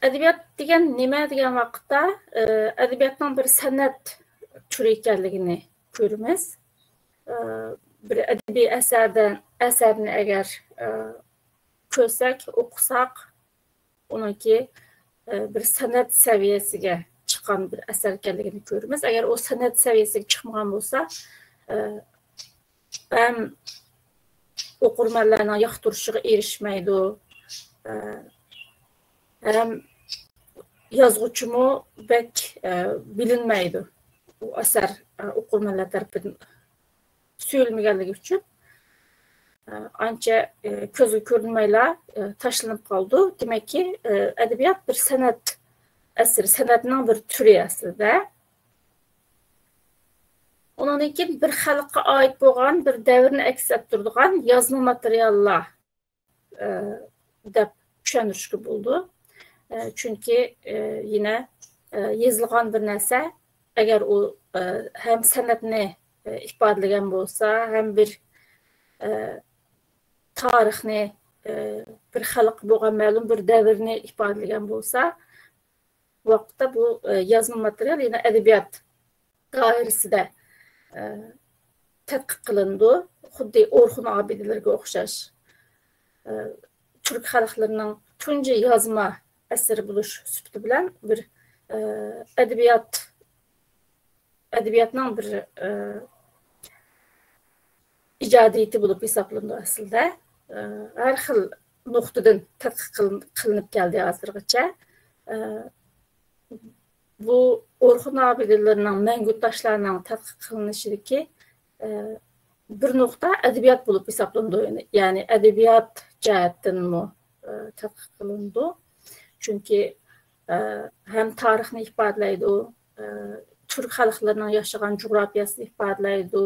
Edebiyat degan nima degan vaqtda edebiyatning bir san'at turi ekanligini ko'ramiz. Bir adabiy asarni agar ko'rsak, o'qisak, uniki bir san'at saviyasiga chiqqan bir asar ekanligini ko'ramiz. Agar o san'at saviyasiga chiqmagan bo'lsa, ham o'qirmanlarning yoqtirishiga erishmaydi, ham yozuvchimi bek bilinmaydi. Bu asar o'qirmanlar tarafidan suyulmaganligi uchun ancha ko'zga ko'rinmayla tashlanib qoldi. Demakki, adabiyot bir san'at asri, san'atning bir turi aslida. Ondan keyin bir xalqqa oid bo'lgan, bir davrni aks ettiradigan yozma materiallar deb tushunishga bo'ldi. Chunki yine yozilgan bir narsa, agar u hem san'atni ifodalagan bo'lsa, hem bir tarixni, bir xalq bo'lgan ma'lum bir davrni ifodalagan bo'lsa, vaqtda bu yozma material yine edebiyot doirasida tadqiq qilindi. Xuddi Orxun obidalarga o'xshash Türk xalqlarining tunji yozma asari bo'lish sifati bilan bir edebiyotning bir ijodiyati bo'lib hisoblandi aslida. Har xil nuqtadan tadqiq qilinib keldi hozirgacha. Bu Orxun obidalarning mangu tashlarining tadqiq qilinishidagi bir nuqta edebiyot bo'lib hisoblandi. Ya'ni edebiyot jihatdanmi tadqiq qilindi. Chunki hem tarixni ifodalaydi, Türk xalqlarining yashagan coğrafyasini ifodalaydi,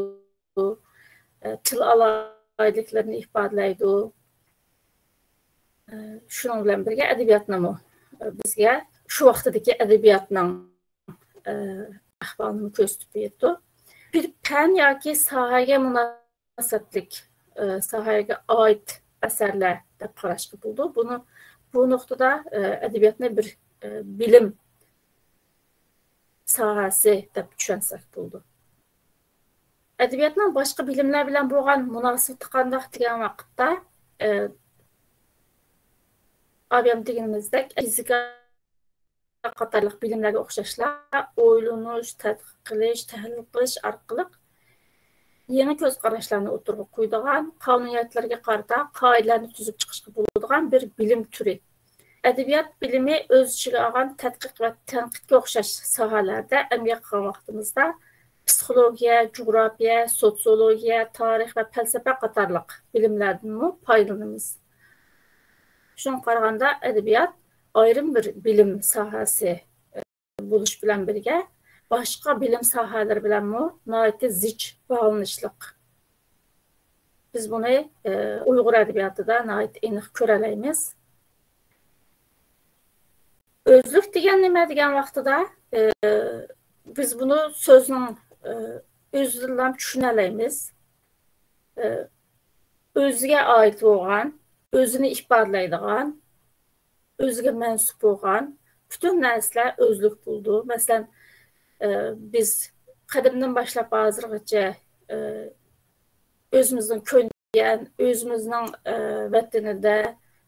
til alaydiklarini ifodalaydi. Şunun bilan birga edebiyotni bizga shu vaqtdagi edebiyotning ahvolini ko'rsatib berdi. Bir fan yoki sohaga munosabatlik, sohaga oid asarlar deb qarashga bo'ldi. Bu noktada edebiyotni bir bilim sohasi deb tushunsak bo'ldi. Edebiyotning boshqa bilimlar bilan bo'lgan munosabati qanday degan vaqtda avval deganimizdek fizika qatorliq bilimlarga o'xshashlar o'ylanish, tadqiq qilish, tahlil qilish orqali yangi ko'z qarashlarni o'tirg'a qo'yadigan, qonuniyatlarga qarata qoidalarni tuzib chiqishga bo'ladigan bir bilim turi. Edebiyot bilimi o'z ichiga olgan tadqiq va tanqidga o'xshash sohalarda emgak qilgan vaqtimizda psixologiya, coğrafya, sotsiologiya, tarix va falsafa qatorliq bilimlardan foydalanamiz. Shunga qaraganda edebiyot ayrim bir bilim sohasi bo'lish bilan birga boshqa bilim sohalari bilan nihoyatda zich bog'lanishliq. Biz buni Uyg'ur edebiyotida nihoyat aniq ko'ra olamiz. Özlük degan nima degan vaqtida biz bunu so'zning o'zidan tushuna olamiz. O'ziga oid bo'lgan, o'zini ifodalaydigan, o'ziga mansub bo'lgan butun narsalar o'zlik bo'ldi. Masalan, biz qadimdan boshlab hozirgacha o'zimizning ko'ngan, o'zimizning vatanida,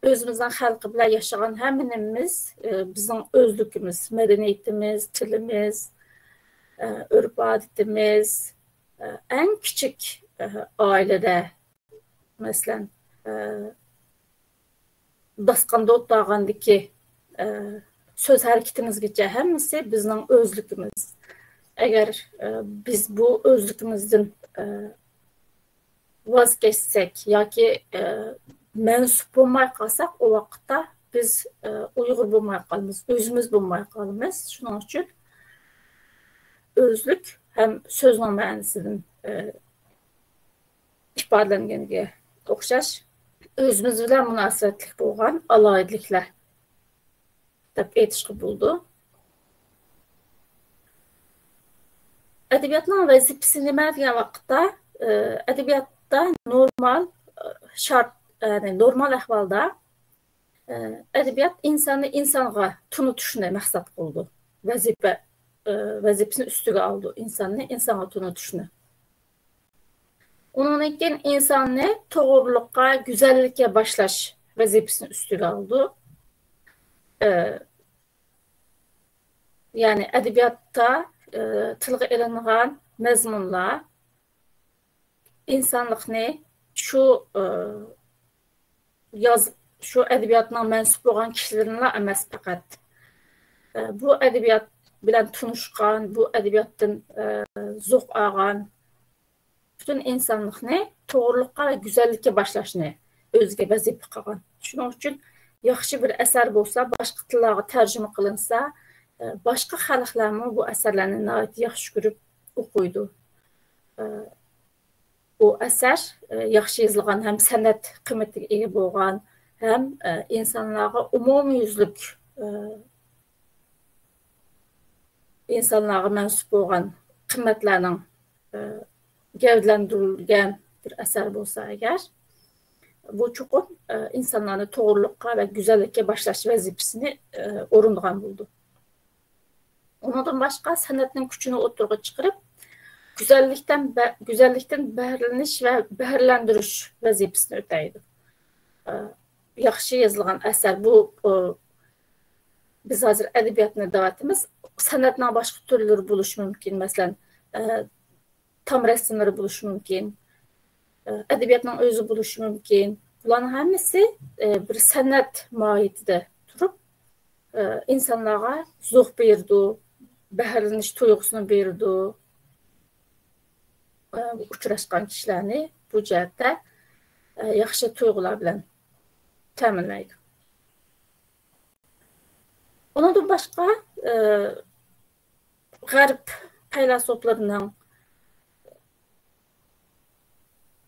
o'zimizning xalqi bilan yashagan hammamiz bizning o'zligimiz, madaniyatimiz, tilimiz, urf-odatimiz, eng kichik oilada masalan dasqanda o'tagandagi söz hareketimizgacha hammasi bizning o'zligimiz. Agar biz bu o'zligimizdan voz kechsak yoki mansub bo'lmay qolsak, o vaqtda biz Uyg'ur bo'lmay qolamiz, o'zimiz bo'lmay qolamiz. Shuning uchun o'zlik ham so'zning ma'nosidan ifodalanganiga o'xshash o'zimiz bilan munosabatli bo'lgan aloyidliklar deb aytishga bo'ldi. Edebiyotning vazifasi nima degan vaqtda edebiyotda normal shart, yani normal ahvolda Ədəbiyyat insanı insana tunutuşunu məqsəd qıldı. Vəzifəsini üstüge aldı. İnsanı insana tunutuşunu. Onun için insanı doğruluğa, güzellikle başlaş vəzifəsini üstüge aldı. Yani ədəbiyyatda tılğı elinğən məzmunlar insanlıqni şu ədəbiyyatına mənsub olan kişilərinlə emas fəqət bu ədəbiyyat bilən tunuşqan, bu ədəbiyyatdan zövq alğan bütün insanlıqni doğruluğa və güzəllikə başlaşını özgə vəzifə qılğan. Şunun üçün yaxşı bir əsər bolsa, başqa tillərə tərcümə qılınsa, başqa xalqlar bu əsərlərini nəhayət yaxşı görüb oxuydu. O əsər yaxşı yazılğan, həm sənət qiymətinə ega bolğan, həm insanlara umumyüzlük insanlara mənsub olan qiymətlərinin gövdələndirilən bir əsər bolsa əgər, bu çoxum insanların doğruluğa və güzəllikə başlaş vəzifəsini orunduğan buldu. Ondan başqa sənətin gücünü oturğa çıxırıb, güzəllikdən bəhrələniş və bəhrələndiriş vəzifəsini ötəydi. Yaxşı yazılğan əsər, biz hazır ədəbiyyatını davetimiz, sənətlə başqa türlü buluş mümkün. Məsələn, tam rəsmləri buluş mümkün, ədəbiyyatla özü buluş mümkün. Bunların hamısı bir sənət mahiyyətində durub, insanlara zövq verirdi, bəhrələniş duyğusunu verirdi. Uçraşqan kişilərini bu cəhətdə yaxşı duyğular bilən təminləyir. Ondan başqa Qərb fəlsəfələrinin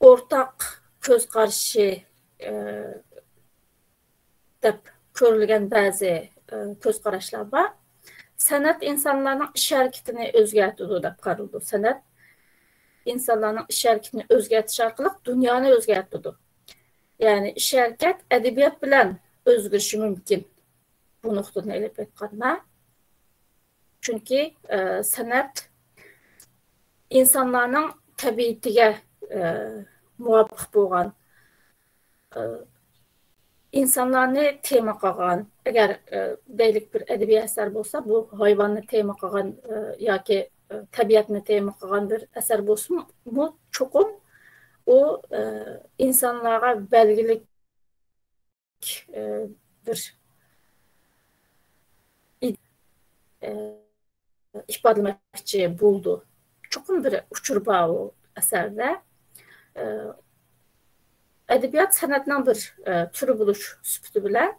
ortaq göz qarşı görülən bəzi göz qarashlar var. Sənət insanların iş hərəkətini özgərtdi deyə qarıldı. Sənət insanların iş hərəkətini özgərtiş arqılıq dünyanı özgərtdi. Yəni iş hərəkət ədəbiyyat bilən özgürüşü mümkün. Bu nöqtədən elə baxanda. Çünki sənət insanların təbiətinə muvafiq bolğan, insanlarını tema qılğan, əgər deyilik bir ədəbi əsər bolsa, bu hayvanı tema qılğan yoki təbiətini tema qılğan bir əsər bolsun, bu çoxum o insanlara bəlgilik bir ifadələməkçi buldu. Çoxum bir uçurba o əsərdə. Ədəbiyyat sənətlə bir türü buluş sübutu bilən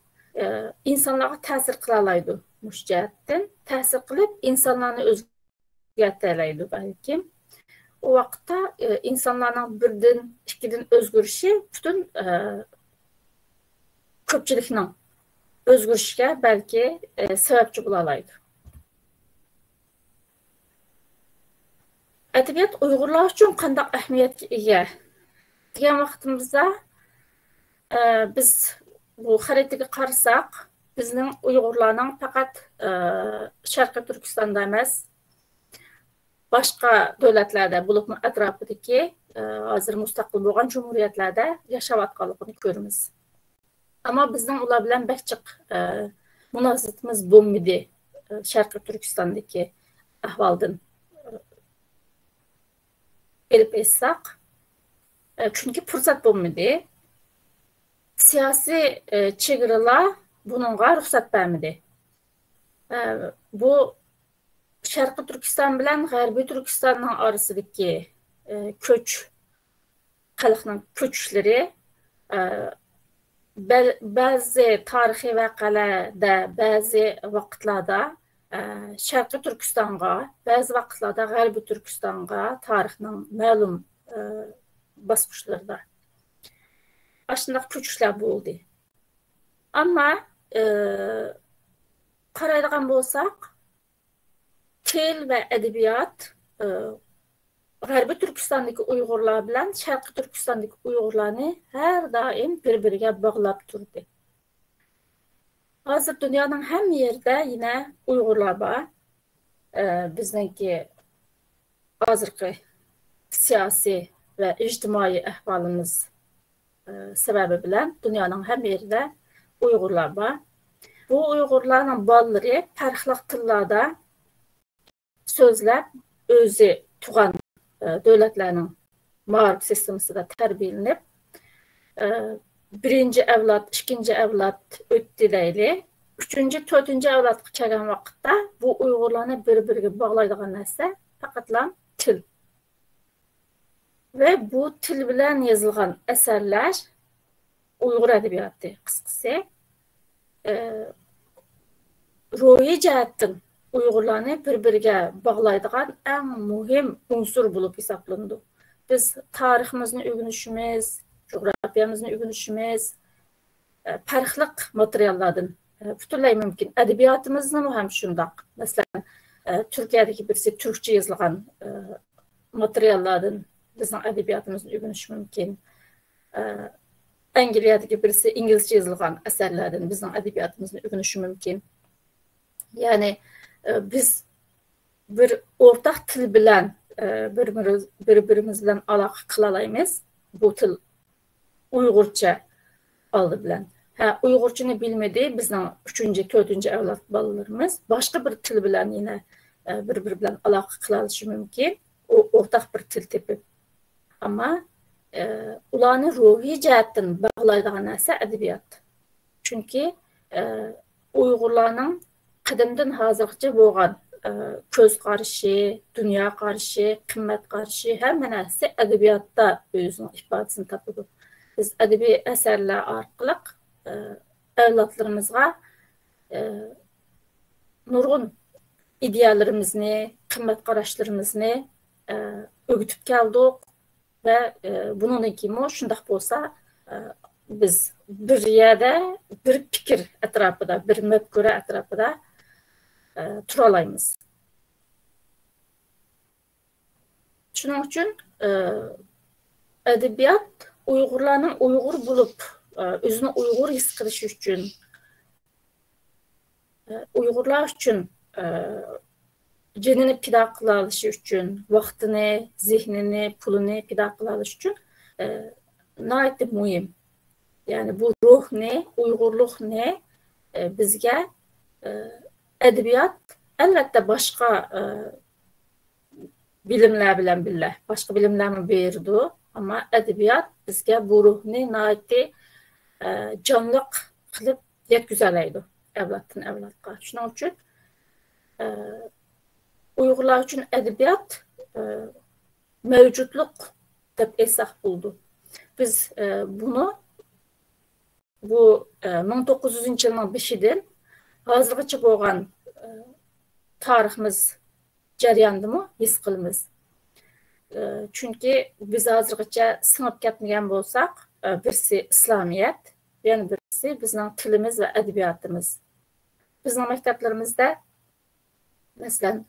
insanlara təsir qılalaydı müşcəhətdən. Təsir qılıb insanlarını özgərtələydi bəlkə. O vaxtda insanların birdən, ikiden özgürüşü bütün köpçülüklə özgürüşə bəlkə səbəbçi bulalaydı. Ədəbiyyat Uyğurlar üçün qandaq əhəmiyyətə ega degan vaxtımızda biz bu xəritəyə qarasaq, bizning Uyğurlarning faqat Şərqi Türkistanda emas, başqa dövlətlərdə, bulubmu ətrafındakı hazır müstəqil bolğan cumhuriyyətlərdə yaşayatqanlığını görürüz. Amma bizning ular bilan bək çox münasibətimiz bo'lmadi Şərqi Türkistandakı ahvaldan elib etsaq. Çünki fürsət bo'lmadi. Siyasi chegaralar bununla ruxsat vermedi. Bu Şərqi Türkistan bilan G'arbiy Türkistanning orasidagi ko'ch, xalqning ko'chishlari ba'zi tarixiy voqealarda, ba'zi vaqtlarda Şərqi Türkistonga, ba'zi vaqtlarda G'arbiy Türkistonga tarixning ma'lum bosqichlarida shunday ko'chishlar bo'ldi. Ammo qaraydigan bo'lsak, til və ədəbiyyat G'arbiy Türkistondagi Uyg'urlar bilan Şərqi Türkistondagi Uyg'urlarni har doim bir-biriga bog'lab turdi. Hazır dünyanın hem yerde yine Uygurlar var. Bizdeki hazırki siyasi ve ictimai ahvalımız sebebi bilen dünyanın hem yerinde Uygurlar var. Bu Uygurların balları farklı tillarda sözler özü tuğan devletlerinin maarif sisteminde terbiyelenip birinci evlat, ikinci evlat ötdileyli, üçüncü, dördüncü evlat kelgan vaqtda bu Uygurlarni bir-biriga bağlaydigan narsa faqatla til. Ve bu til bilen yazılgan eserler Uygur edebiyatı kıskısı ruhi cihettin Uygurlarni bir-biriga bağlaydigan en muhim unsur bulup hesaplandı. Biz tariximizni öğrenişimiz, coğrafyamızı öğrenişimiz, farklı materiallardan bütünlay mümkün. Edebiyatımızda mı hem şundak. Mesela Türkiye'deki birisi Türkçe yazılan materiallardan bizim edebiyatımızı öğreniş mümkün. Angliyadaki birisi İngilizce yazılan eserlerden bizim edebiyatımızı öğreniş mümkün. Yani biz bir ortak til bilen birbirimiz bilen alaka kılalayımız. Bu til Uygurca aldı bilen. Uygurcunu bilmediği bizden 3. 4. evlat balalarımız başka bir til bilen yine birbiri bilen alaka kılalışı mümkün. O ortak bir til tepip. Ama ulanı ruhi cihettin bağlaydığı neyse edebiyat. Çünkü Uygurlarının qadimdan hazırgacha bo'lgan ko'z qarashi, dunyo qarashi, qimmat qarashi hamma narsa edebiyatda o'zining ifodasini topadi. Biz edebiy eserler orqali avlodlarimizga nurg'un ideallarimizni, qimmat qarashlarimizni o'gitib keldik ve bundan keyin shundoq bo'lsa biz bir yerde bir fikir etrafında, bir mefkure etrafında turalayımız. Şunun için edebiyat Uygurlarning Uygur bulup özünü Uygur his qilishi uchun Uygurlar uchun jenini pido qila olishi uchun, vaqtini, zehnini, pulini pido qila olishi uchun nihoyatda muhim. Yani bu ruh ne, Uygurluk ne bizge edebiyat elbette başka bilimler bilen billah, başka bilimler mi berdi ama edebiyat bizge bu ruh ne naiti canlılık kılıp yetküzeleydi evlattan evlatga. Şunun için Uygurlar için edebiyat mevcutluk dep esas buldu. Biz bunu bu 1900 yılın beşidir. Hazırgacha bo'lgan tariximiz jarayonidami his qilamiz. Çünkü biz hazırgacha sınıp ketmagan bo'lsak, birisi İslamiyet, yana birisi bizning tilimiz ve edebiyatımız. Bizning maktablarimizda mesela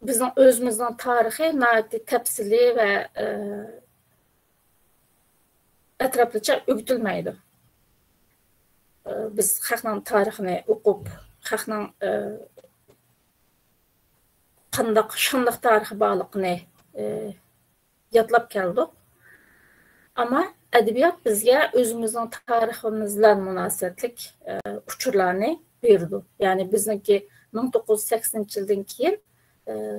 bizning o'zimizning tarixi nihoyatda tafsili ve etraflıca öğütülmeydi. Biz xalqning tarixini o'qib, xalqning qandaq shundoq tarixi borligini yodlab keldik. Ama edebiyat bizga o'zimizning tariximiz bilan munosabatlik uchurlarni berdi. Yani bizniki 1980-yildan keyin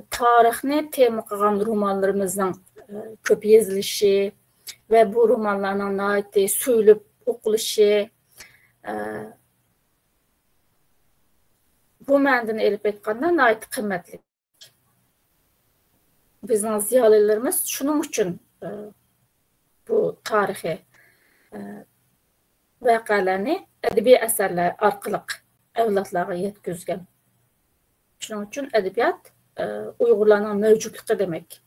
tarixni tema qilgan romanlarimizning ko'p yozilishi ve bu romanlarning nihoyatda so'yilib o'qilishi bu ma'nodan elib aytganda nihoyat qimmatli. Bizning ziyolilarimiz shuning uchun bu tarixiy voqealarni adabiy asarlar orqali avlodlarga yetkazgan. Shuning uchun edebiyat Uygurlarning mavjudligi demek.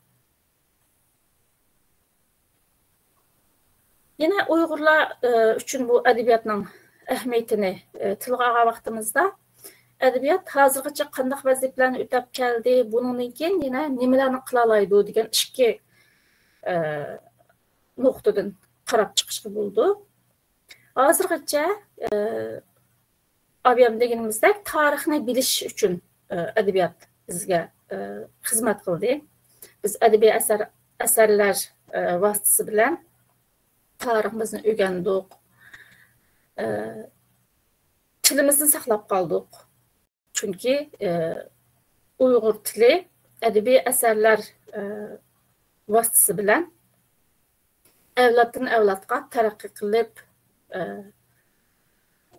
Yine Uygurlar için bu edebiyatın ehmiyetini tilga olgan vaqtimizda edebiyat hazırgacha qandaq vazifalarni o'tab keldi, bundan keyin yine nimalarni qila oladi degan ikki nuqtadan qarab chiqishga bo'ldi. Hazırgacha Abiyam degenimizdek tarixini biliş üçün edebiyat bizge hizmet kıldı. Biz edebi eserler vasıtası bilen tariximizni öğrendik. Tilimizni saqlab qaldık. Çünkü Uyghur tili edebi eserler vasıtası bilen evlatdan evlatqa terakki qilib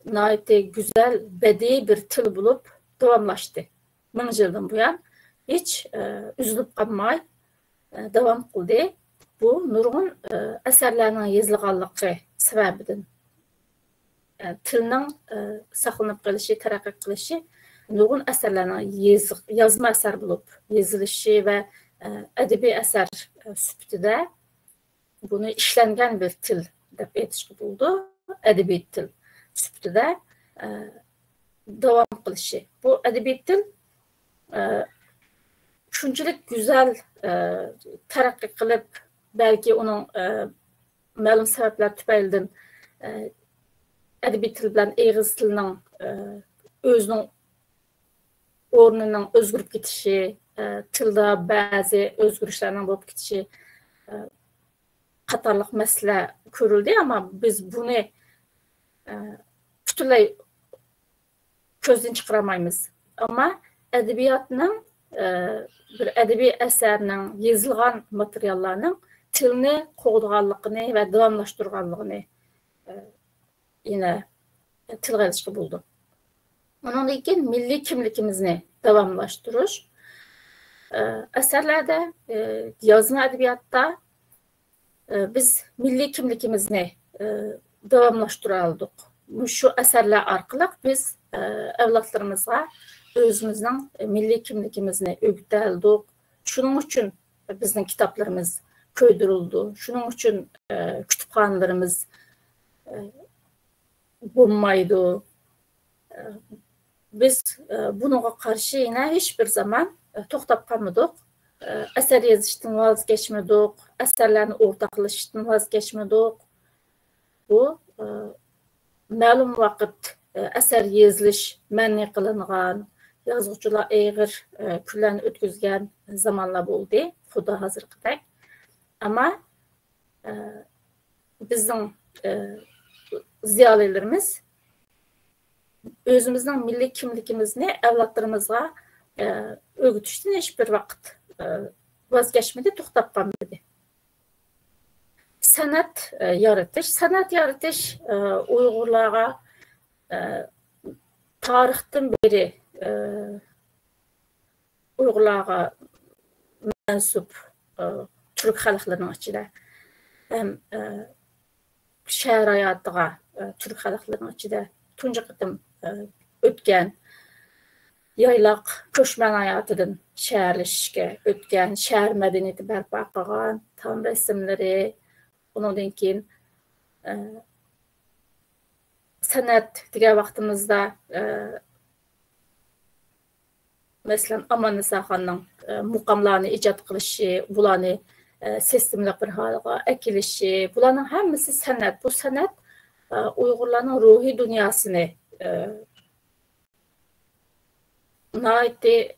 nayeti güzel bedi bir til bulup davamlaştı. Ming yıldan buyan hiç üzülüp qalmay davam qildi. Bu nurgun eserlerinin yazılganlığı sebebidir. Tilning saqlanıp qilishi, terakki qilishi nurgun eserlerinin yazma eser bulup yazılışı ve edebi eser süptüde bunu işlengen bir til deb aytishga buldu. Edebi til süptüde devam qilishi. Bu edebi til shunchalik güzel terakki qilib, belki onun ma'lum sebepler tüpaylidan edebi til bilan eğiz tilining özünün o'rnining o'zgarib ketishi, tilda ba'zi o'zgarishlarning bo'lib ketishi qatorliq masala ko'rildi, ama biz bunu butunlay ko'zdan chiqaramaymiz. Ama edebiyatning bir edebi eserning yazılgan materiallarning tilni qo'g'diganligini va davomlashtirganligini yine tilga ilishga bo'ldi. Ondan keyin milliy kimligimizni davomlashtirish eserlerde, yazma edebiyatda biz milliy kimligimizni davomlashtira oldik. Şu eserler orqali biz evlatlarımızga özümüzün milliy kimligimizni o'rgata oldik. Shuning uchun bizning kitaplarımız ko'ydirildi. Shuning uchun kütüphanelerimiz bo'lmaydi. Biz bununla karşı yine hiçbir zaman to'xtab qolmadik. Eser yazışdan vazgeçmedik, eserlerini ortaklaşışdan vazgeçmedik. Bu ma'lum vaqt eser yazılış man'i qilingan, yazuvchilar eğir kunlarni o'tkazgan zamonlar bo'ldi, xuddi hozirgidek. Ama bizning ziyolilarimiz özümüzün milli kimligimizni evlatlarımızga o'rgatishdan hiçbir vaqt vazgeçmedi, to'xtab qolmadi. Sanat yaratish Uyg'urlarga tarixdan beri Uyg'urlarga mansub Türk xalqlarining ichida hem şehir hayotiga Türk xalqlarining ichida tunji qitim o'tgan, yaylaq ko'chman hayotidan shaharlashishga o'tgan, shahar madaniyati barpo qilgan, tam rasmlari, undan keyin san'at degan vaqtimizda masalan Aman Nisoxonning muqomlarni ijod qilishi, bularni sistemli bir holga akilishi, bularning hammasi san'at. Bu san'at Uyg'urlarning ruhiy dunyosini nayeti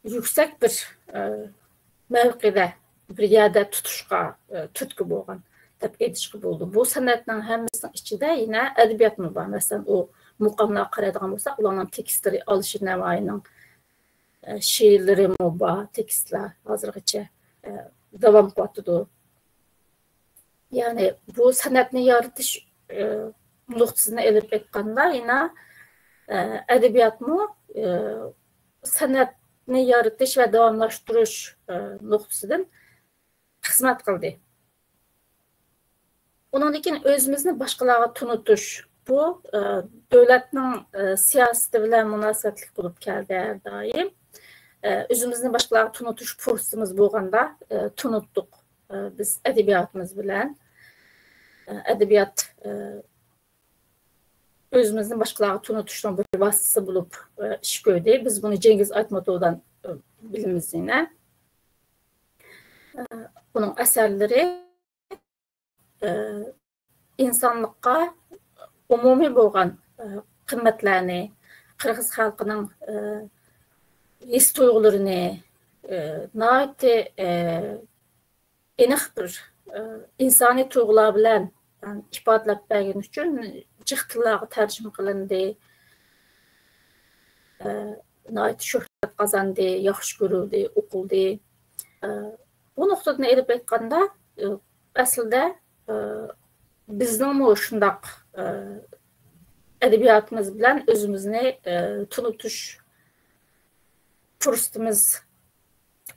yüksek bir mevkide bir yerde tutuşqa tutku bo'lgan deb aytishga bo'ldi. Bu san'atning hammasining ichida yine edebiyat mı var? Mesela o muqomlar qaraydigan bo'lsak, ularning tekstleri, Alisher Navoiyning she'rlari mı var? Tekstlar hozirgacha davom qilyapti. Yani bu san'atni yaratish nuqtasini elib aytganda yine edebiyatmi san'atni yaratish va davomlashtirish nuqtasidan xizmat qildi. Ondan keyin o'zimizni boshqalarga tunutish, bu davlatning siyosati bilan munosabatli bo'lib keldi har doim. O'zimizni boshqalarga tunutish fursatimiz bo'lganda tunutdik biz edebiyatimiz bilan. Edebiyat özümüzün başqalarga tunutishning bir vasitasi bo'lib ish ko'rdi. Biz bunu Cengiz Aytmatov'dan bilimiz yine. Bunun eserleri insonlikqa umumiy bo'lgan qimmatlarni, Qirg'iz xalqining his tuyg'ularini nihoyatda aniq bir insoniy tuyg'ular bilan ifodalab bergani uchun jiq tillarga tarjima qilindi, nihoyat shuhrat qozondi, yaxshi ko'rildi, o'qildi. Bu nuqtadan elib aytganda aslida bizning shundoq adabiyotimiz bilan o'zimizni tunutish fursatimiz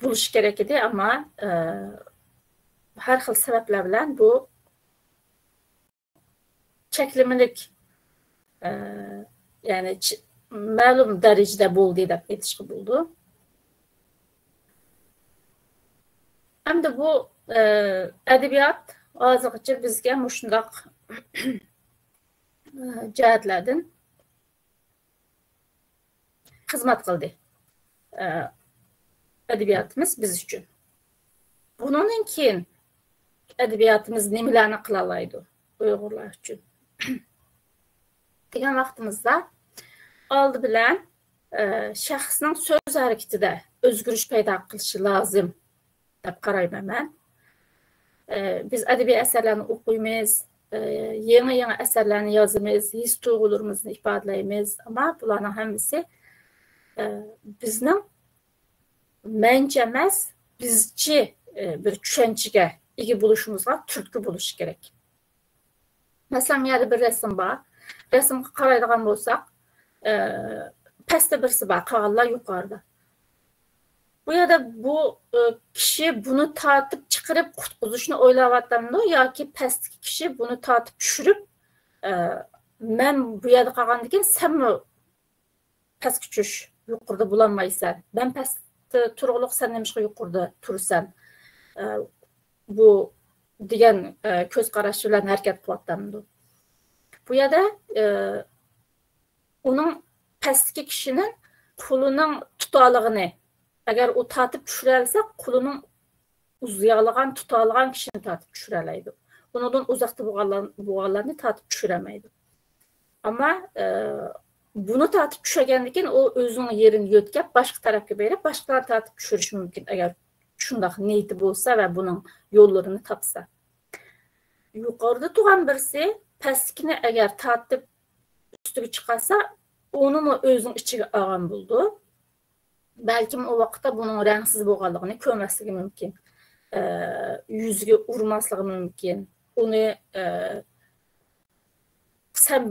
bo'lishi kerak edi, ammo har xil sabablar bilan bu cheklimalik ya'ni ma'lum darajada bo'ldi deb aytishga bo'ldi. Hamda bu adabiyot hozirgacha bizga shundoq jihatlardan xizmat qildi. Adabiyotimiz biz uchun. Bundan keyin adabiyotimiz nimalarni qila oladi Uyg'urlar uchun degan vaqtimizda oldi bilan shaxsning so'z harakatida o'zgarish paydo qilishi lozim deb qarayman men. Biz adabiy asarlarni o'qiymiz, yangi asarlarni yozamiz, his tuyg'ularimizni ifodalaymiz, ammo bularning hammasi bizning mencha emas, bizchi bir tushunchaga ega bo'lishimizga turtki bo'lishi kerak. Masalan, yana bir rasm bor. Rasmga qaraydigan bo'lsak, pastda birsi bor, qolganlar yuqorida. Bu yerda bu kishi buni tortib chiqarib qutqizishni o'ylayotganmi yoki pastdagi kishi buni tortib tushirib, men bu yerda qolgandan keyin senmi pastga tushish yuqorida bo'lolmaysan. Ben pastda turug'liq, sen nimishqa yuqorida tursan. Bu degan ko'z qarash bilan harakat qilyapti. Bu yerda uning pastdagi kishining qo'lining tutolig'ini agar u tortib tushira olsa, qo'lining uzayolgan, tutolgan kishini tortib tushira oladi. Undan uzoqda bo'lganlarni tortib tushiramaydi. Ammo buni tortib tushirgandan keyin u o'zining yerini yo'tkab boshqa tarafga berib, boshqalarni tortib tushirishi mumkin agar shundoq niyati bo'lsa va buning yo'llarini topsa. Yuqorida turgan birisi pastdagini agar tortib ustiga chiqarsa, uni o'zining ichiga olgan bo'ldi. Balkim o vaqtda buning rangsiz bo'lganligini ko'rmasligi mumkin. Yuziga urmasligi mumkin. Uni sen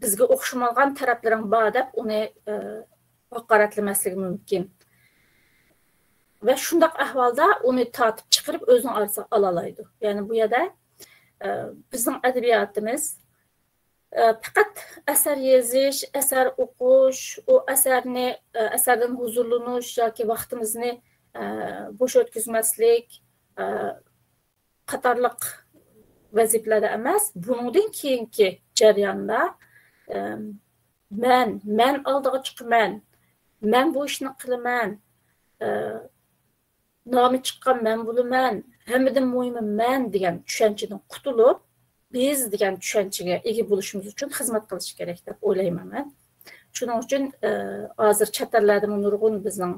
bizga o'xshamagan taraflaring bor deb uni haqoratlamasligi mumkin. Va shundoq ahvolda uni tortib chiqarib o'zini orasiga ola oladi. Ya'ni bu yerda bizning adabiyotimiz faqat asar yozish, asar o'qish, o asardan huzurlanish yoki vaqtimizni bo'sh o'tkazmaslik qatorliq vazifalarda emas, bundan keyingi jarayonda men oldiga chiqaman, men bu ishni qilaman, nomi chiqqan men bo'laman, hammadan muhimi men degan tushunchadan qutulib, biz degan tushunchaga ega bo'lishimiz uchun xizmat qilish kerak deb o'ylayman men. Shuning uchun hozir chet ellarda nurg'un bizning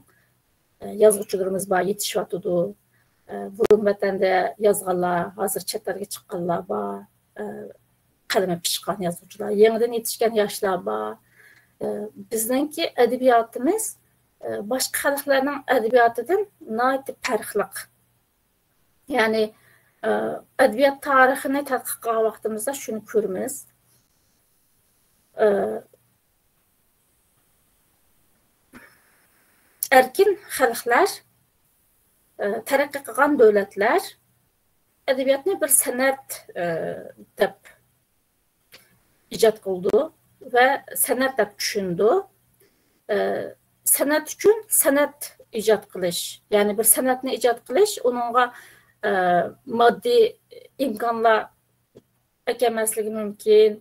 yozuvchilarimiz bor, yetishyotdi. Burun vatanda yozganlar, hozir chet elga chiqqanlar bor, qalami pishgan yozuvchilar, yangidan yetishgan yoshlar bor. Bizningki adabiyotimiz boshqa xalqlarning adabiyotidan nihoyatda farqli. Ya'ni adabiyot tarixini tadqiq qilgan vaqtimizda shuni ko'ramiz. Erkin xalqlar, taraqqiy qilgan davlatlar adabiyotni bir san'at deb ijod qildi va san'at deb tushundi. San'at uchun san'at ijod qilish, ya'ni bir san'atni ijod qilish, uningga moddiy imkonlar ekanmasligi mumkin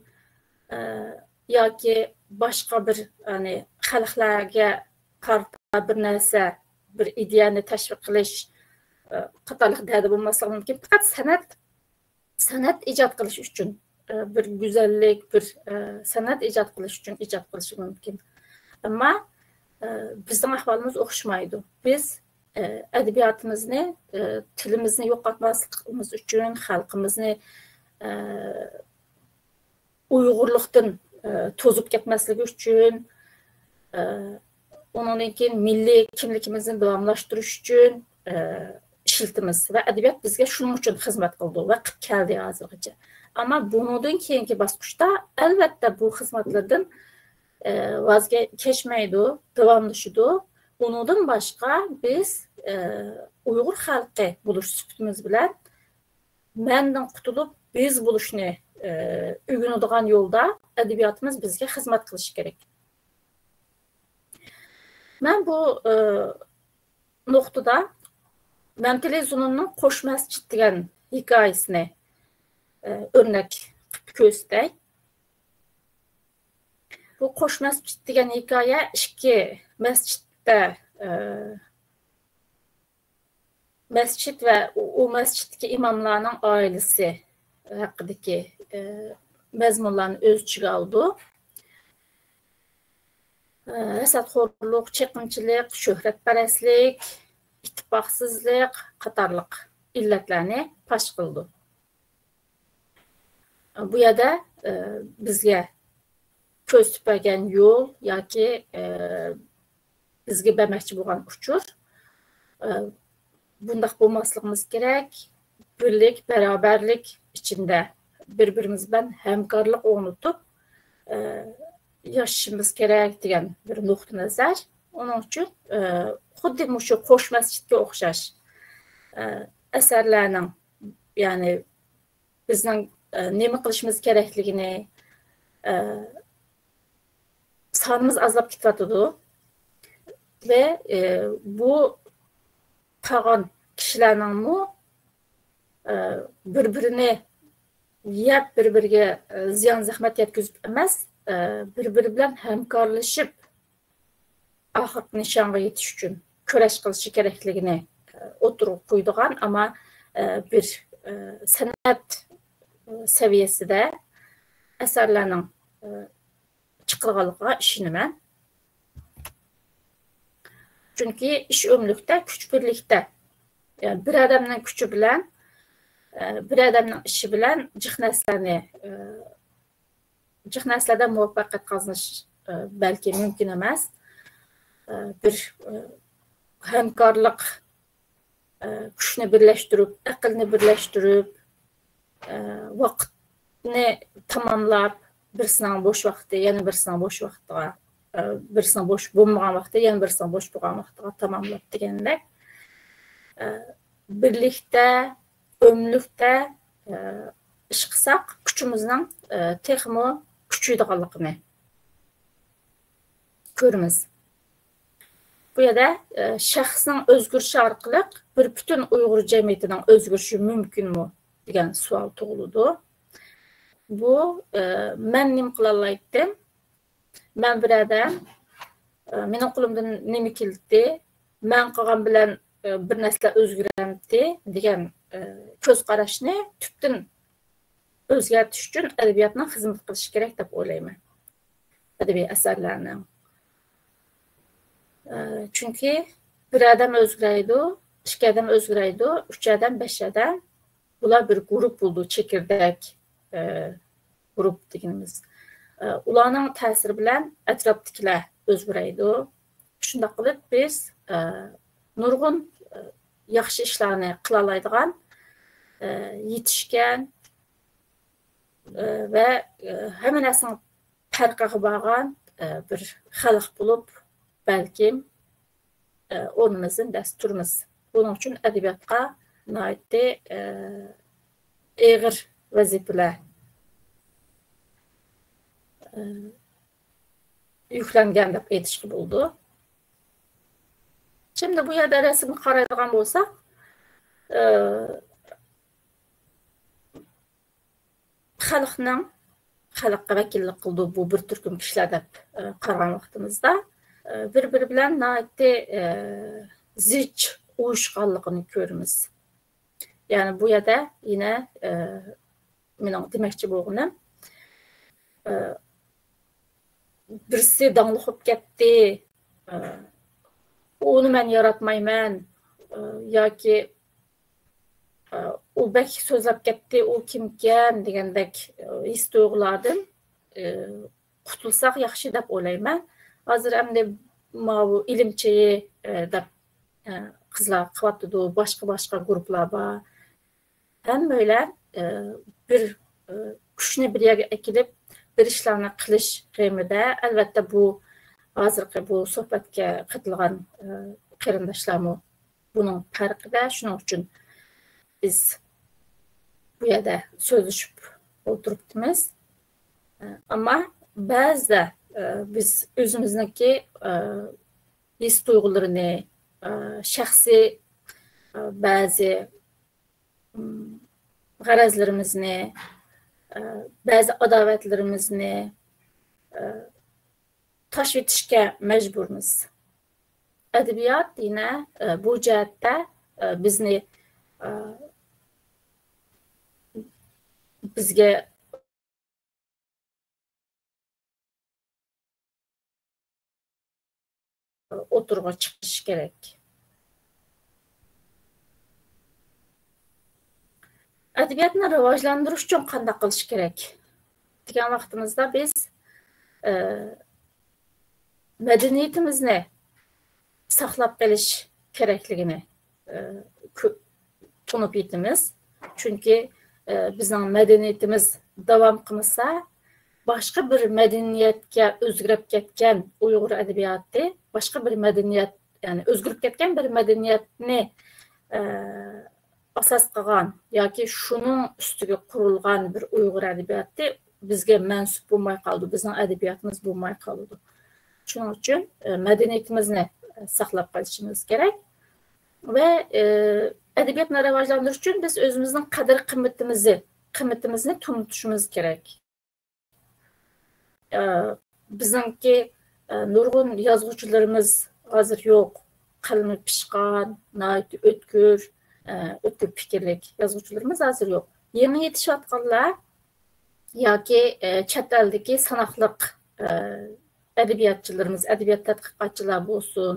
yoki boshqa bir xalqlarga qarata bir narsa, bir ideyani tashviq qilish qatorliq da'da bo'lmasligi mumkin. Faqat san'at ijod qilish uchun bir güzellik, bir sanat icad qilish uchun icad qilishi mumkin. Ammo bizning ahvolimiz o'xshamaydi. Biz adabiyotimizni, tilimizni yo'qotmasligimiz uchun, xalqimizni uyg'urlikdan to'zib ketmasligi uchun, ondan keyin milliy kimligimizni davomlashtirish uchun ishlatamiz va adabiyot bizga shuning uchun xizmat qildi va qilib keldi hozirgacha. Ammo bundan keyingi bosqichda albatta bu xizmatlardan voz kechmaydi, davomlashadi. Undan boshqa biz Uyg'ur xalqi bo'lish sifatimiz bilan mendan qutulib biz bo'lishni o'rganadigan yo'lda adabiyotimiz bizga xizmat qilishi kerak. Men bu nuqtada Məmtəli Zununun Qoş Məscid degan hikoyasini örnek qilib ko'rsatay. Bu Qoş Məscid degan hikoya ikki masjidda masjid va u masjiddagi imomlarning oilasi haqidagi mazmunlarni o'z ichiga oldi. Hasadxo'rlik, chaqinchilik, shuhratparastlik, ittifoqsizlik qatorliq illatlarni fosh qildi. Bu yerda bizga ko'z tutmagan yo'l yoki bizga bermoqchi bo'lgan uchur bundaq bo'lmasligimiz kerak. Birlik, barabarlik ichida bir-birimiz bilan hamkorlik o'rnatib yaşashimiz kerak degan bir nuqta nazar. Onun uchun xuddi shu Qo'sh Masjidga o'xshash asarlarning, ya'ni bizning nima qilishimiz kerakligini sonimiz azlab ketyapti ve bu qolgan kishilarning bir-birini yeb bir-biriga ziyon zahmat yetkazib emas, bir-biri bilan hamkorlashib oxirgi nishonga yetish uchun kurash qilishi kerakligini o'tirib qo'ydigan, ammo bir san'at saviyasida asarlarning chiqilganligiga ishonaman. Chunki ish o'mlikda, kuch birlikda. Yani bir adamning kuchi bilan, bir adamning ishi bilan jihnaslarda muvaffaqiyat qozonish balki mumkin emas. Bir hamkorlik, kuchni birlashtirib, aqlni birlashtirib, vaqtni tamomlab, birisining bo'sh vaqti, yana birisining bo'sh vaqtiga, birisining bo'sh bo'lmagan vaqti, yana birisining bo'sh bo'lgan vaqtiga tamomlab degandek, birlikda, o'mlikda ish qilsak, kuchimizning texmo kuchaydiganligini ko'ramiz. Bu yerda shaxsning o'zgarishi orqali bir butun Uyg'ur jamiyatining o'zgarishi mumkinmi degan savol tug'iladi. Bu men nima qila olmaydim? Men bir odam, mening qo'limdan nima keldi? Men qilgan bilan bir narsa o'zgaradi degan ko'z qarashni tubdan o'zgartirish uchun adabiyotni xizmat qilish kerak deb o'ylayman. Adabiy asarlarning. Chunki bir odam o'zgaradi, ikki odam o'zgaradi, uch odam, besh odam. Bular bir guruh bo'ldi, chekirdak guruh deganimiz. Ularning ta'siri bilan atrofdagilar o'zgaradi. Shunday qilib biz nurg'un yaxshi ishlarni qila oladigan, yetishgan va hamma narsaning farqiga borgan bir xalq bo'lib balkim o'rnimizdan dasturimiz. Buning uchun adabiyotga nihoyatda og'ir vazifalar yuklangan deb aytishga bo'ldi. Şimdi bu yerda rasmni qaraydigan bo'lsak, xalqqa vakillik qildi bu bir turkum kishilar deb qaragan vaqtimizda bir-biri bilan nihoyatda zich uyushganligini ko'ramiz. Ya'ni bu yerda yine mening demoqchi bo'lganim. Birisi danglı bo'lib ketdi. Onu men yaratmayman yoki u bek so'zlab ketdi, u kimkan degandek his tuyg'ulardan qutulsak yaxshi deb o'ylayman. Hozir endi bu ilimchi deb qizlar qilyapti, boshqa guruhlar bor. Hammalar bir kuchni bir yerga ekilib bir ishlarni qilish qiyimida, albatta bu hozirgi bu suhbatga qatilgan qarindoshlarmi buning farqida. Shuning uchun biz bu yerda so'zlashib o'tiribmiz. Ama ba'zida biz o'zimizniki his tuyg'ularini, shaxsiy ba'zi g'arazlarimizni, ba'zi adovatlarimizni tash etishga majburmiz. Adabiyot yine bu jihatda bizga o'tirg'a chiqish kerak. Adabiyotni rivojlantirish uchun qanday qilish kerak degan vaqtimizda biz madaniyatimizni saqlab qolish kerakligini tushunib yetamiz. Chunki bizning madaniyatimiz davom qilmasa, boshqa bir madaniyatga o'zgarib ketgan Uyg'ur adabiyoti, boshqa bir madaniyat, ya'ni o'zgarib ketgan bir madaniyatni asos qilgan yoki shuning ustiga qurilgan bir Uyg'ur adabiyoti bizga mansub bo'lmay qoldi, bizning adabiyotimiz bo'lmay qoldi. Shuning uchun madaniyatimizni saqlab qolishimiz kerak va adabiyotni rivojlantirish uchun biz o'zimizning qadr-qimmatimizni tunutishimiz kerak. Bizimki nurg'un yozuvchilarimiz hozir yo'q, qalmi pishqan, o'tkir fikrlik yozuvchilarimiz hozir yo'q. Yangi yetishayotganlar yoki chet eldagi sanoqli adabiyotchilarimiz, adabiyot tadqiqotchilar bo'lsin,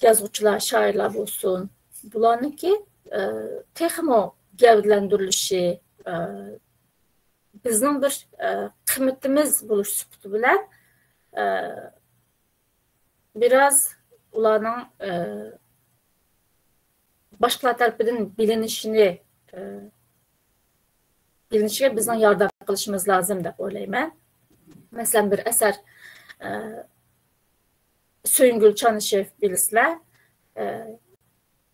yozuvchilar, shoirlar bo'lsin, bularniki texmo gavdalantirilishi, bizning bir qimmatimiz bo'lish sifati bilan biraz ularning boshqalar tarafidan bilinishiga bizning yordam qilishimiz lozim deb o'ylayman. Masalan, bir asar So'yingul Chanishev bilisizlar,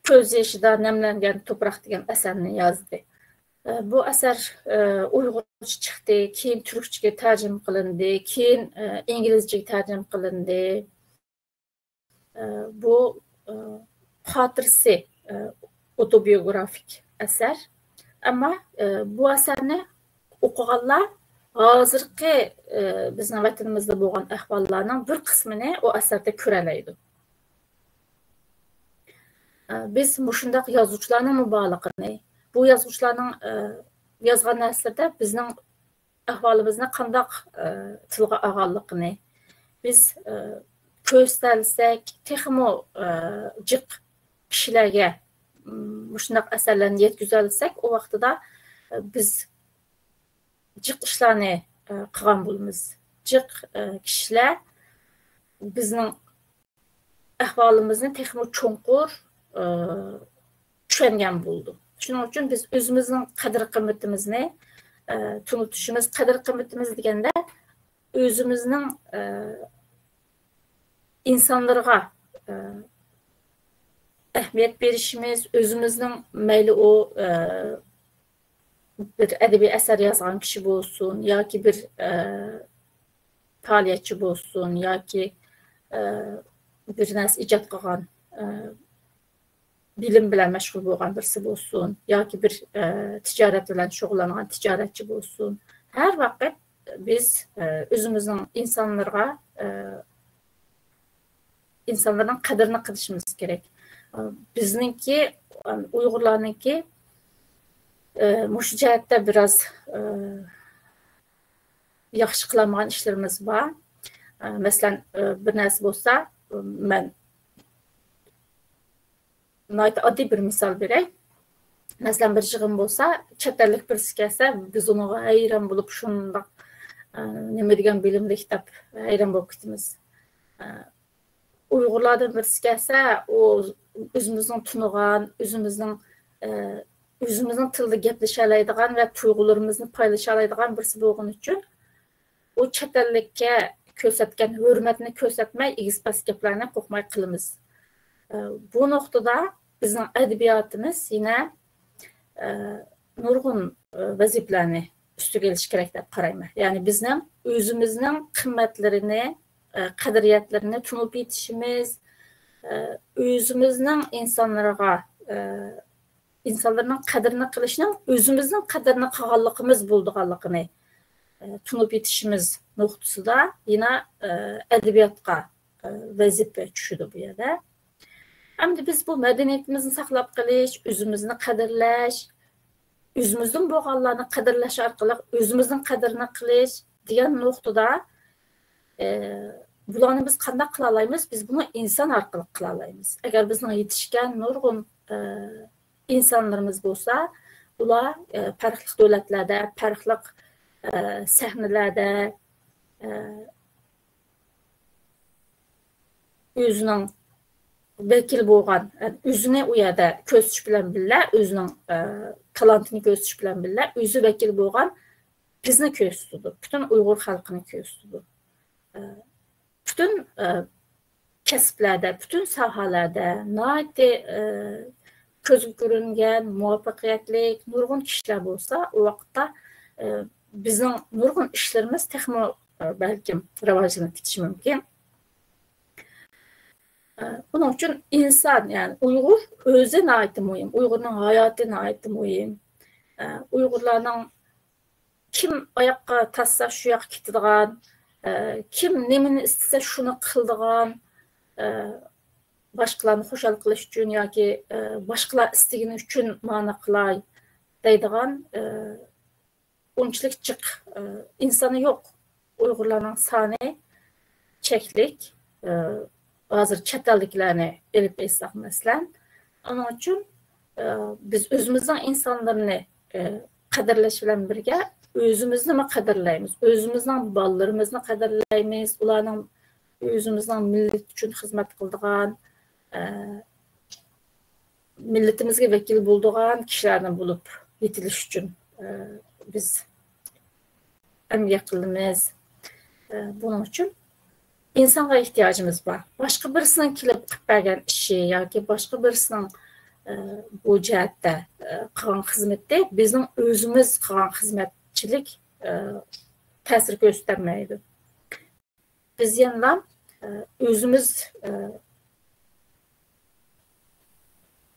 ko'z yoshida namlangan to'proq degan asarni yozdi. Bu asar Uyg'urcha chiqdi, keyin turkchaga tarjima qilindi, keyin inglizchaga tarjima qilindi. Bu xotirasi autobiografik asar. Ama bu asarni o'qiganlar hozirgi bizning vatanimizda bo'lgan ahvollarning bir qismini o asarda ko'ralaydi. Biz shunday yozuvchilarning mubolag'ini, bu yozuvchilarning yozgan narsalarda bizning ahvolimizni qanday tilga olganligini biz ko'rsatilsak, texmo jiq kishilarga shunday asarlarni yetkaza olsak, o vaqtida biz jiq ishlarni qilgan bo'lamiz. Jiq kishilar bizning ahvolimizni texmo cho'nqur tushungan bo'ldi. Shuning uchun biz o'zimizning qadr-qimmatimizni tunutishimiz, qadr-qimmatimiz deganda o'zimizning insonlarga ahamiyat berishimiz, o'zimizning mayli o bir adabiy asar yozgan kishi bo'lsin, yoki bir faoliyatchi bo'lsin, yoki bir narsa ijod qilgan, bilim bilan mashg'ul bo'lgan birisi bo'lsin, yoki bir tijorat bilan shug'ullangan tijoratchi bo'lsin. Har vaqt biz o'zimizning insonlarning qadrini qilishimiz kerak. Bizningki Uyg'urlarningki Muşu cəhətdə biraz yaxşı qılamayan işlərimiz var. Məsələn, bir nəsə olsa, mən addi bir misal verək. Məsələn, bir yığın olsa, chet ellik birisi gəlsə, biz ona heyran olub şundaq nima degan bilimlik deb heyran bo'lib ketamiz. Uyg'urlardan birisi gəlsə, o özümüzün tunuğan, özümüzün tilida gaplasha oladigan va tuyg'ularimizni paylasha oladigan birisi bo'lgani uchun o chet ellikka ko'rsatgan hurmatni ko'rsatmay, egizpas gaplarni qo'rqmay qilamiz. Bu nuqtada bizning adabiyotimiz yana nurg'un vazifalarni ustiga olish kerak deb qarayman. Ya'ni bizning o'zimizning qimmatlarini, qadriyatlarini tunib yetishimiz, o'zimizning insonlarning qadrini qilishning o'zimizning qadrini qilganligimiz bo'lganligini tunib yetishimiz nuqtasida yana adabiyotga vazifa tushadi bu yerda. Hamda biz bu madaniyatimizni saqlab qolish, o'zimizni qadrlash, o'zimizdan bo'lganlarni qadrlash orqali o'zimizning qadrini qilish degan nuqtada bularni biz qanday qila olamiz? Biz buni inson orqali qila olamiz. Agar bizning yetishgan nurg'un insonlarimiz bo'lsa, ular farqli davlatlarda, farqli sahnalarda o'zining vakil bo'lgan, o'zini u yerda ko'rsatish bilan birga, o'zining talantini ko'rsatish bilan birga, o'zi vakil bo'lgan bizni ko'rsatdi. Butun Uyg'ur xalqini ko'rsatdi. Bütün kasblarda, bütün sohalarda nihoyatda ko'zga ko'ringan, muvaffaqiyatli nurg'un kishilar bo'lsa, u vaqtda bizning nurg'un ishlarimiz texmo balkim rivojlanib ketishi mumkin. Buning uchun inson, ya'ni Uyg'ur o'zi nihoyatda muhim, Uyg'urning hayoti nihoyatda muhim. Uyg'urlarning kim oyoqqa tassa shu yoqqa ketadigan, kim nimani istasa shuni qildigan, boshqalarni xushal qilish uchun yoki boshqalar istagani uchun ma'no qilay deydigan unchalik jiq insoni yo'q. Uyg'urlarning soni cheklik. Hozir chet elliklarni elib aytsak masalan, onun uchun biz o'zimizning insonlarni qadrlash bilan birga o'zimizni qadrlaymiz, o'zimizning bolalarimizni qadrlaymiz, ularning o'zimizning millat uchun xizmat qildigan, millatimizga vakil bo'ldigan kishilarni bo'lib yetilish uchun biz emgak qilamiz. Buning uchun insonga ehtiyojimiz bor. Boshqa birisining kelib qilib bergan ishi yoki boshqa birisining bu jihatda qilgan xizmatda bizning o'zimiz qilgan xizmatchilik ta'sir ko'rsatmaydi. Biz yana o'zimiz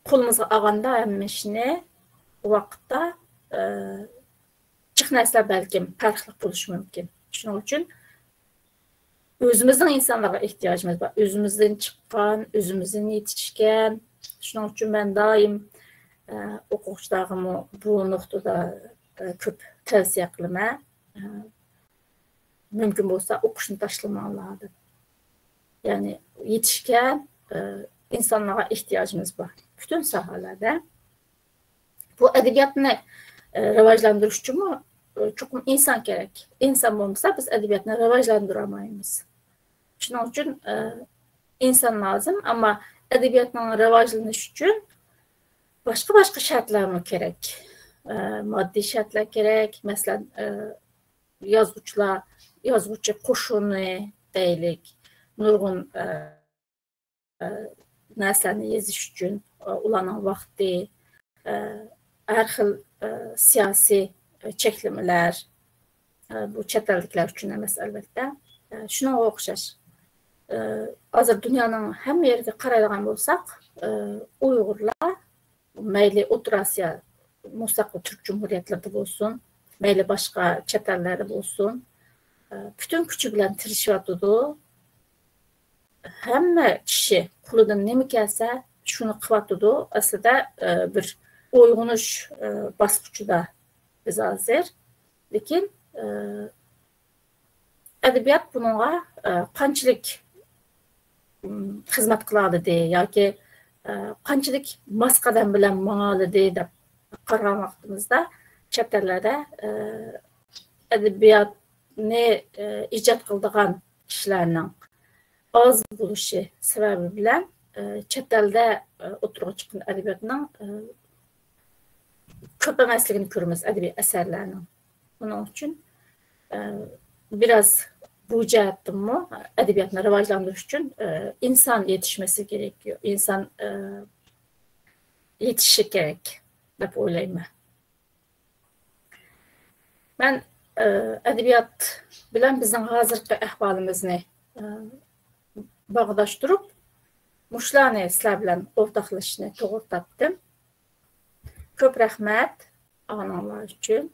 qo'limizga olganda hamma ishni vaqtda jiq narsalar balkim farqli bo'lishi mumkin. Shuning uchun o'zimizning insonlarga ehtiyojimiz bor. O'zimizdan chiqqan, o'zimizdan yetishgan. Shuning uchun men doim o'quvchilarimga bu nuqtada ko'p tavsiya qilaman. Mümkün bo'lsa o'qishni tashlamanglar deb. Ya'ni yetishgan insonlarga ehtiyojimiz bor. Bütün sohalarda. Bu adabiyotni rivojlantirish uchun cho'qim inson kerak. Inson bo'lmasa biz adabiyotni rivojlantira olmaymiz. Shuning uchun inson lozim, ammo adabiyotning rivojlanishi uchun boshqa shartlar kerak. Moddiy shartlar kerak. Masalan, yozuvchi qo'shini deylik, nurg'un narsalarni yozish uchun ularning vaqti, har xil siyosiy cheklamalar, bu chet elliklar uchun emas albatta. Shunga o'xshash. Hozir dunyoning hamma yeriga qaraydigan bo'lsak, Uyg'urlar mayli O'rta Osiyo mustaqil Turk Cumhuriyatlarida bo'lsin, mayli boshqa chet ellarda bo'lsin, bütün kuchi bilan tirishyotdi. Hamma kishi qo'lidan nima kelsa shuni qilyotdi. Aslida bir uyg'unish bosqichida biz hozir. Lekin adabiyot bunga qanchalik xizmat qiladi yoki qanchalik mos qadam bilan mang'alidi deb qaragan vaqtimizda chet ellarda adabiyotni ijod qiladigan kishilarning oz bo'lishi sababi bilan chet elda o'tirib chiqqan adabiyotning ko'p emasligini ko'ramiz adabiy asarlarning. Buning uchun biraz bu jihatdanmi adabiyotni rivojlantirish uchun inson yetishmasi gerekiyor. İnsan yetishi kerak deb o'ylayman. Men adabiyot bilan bizning hozirgi ahvolimizni bog'lashtirib, mushlarni sizlar bilan o'rtoqlashishni to'g'ri topdim. Ko'p rahmat ananglar uchun.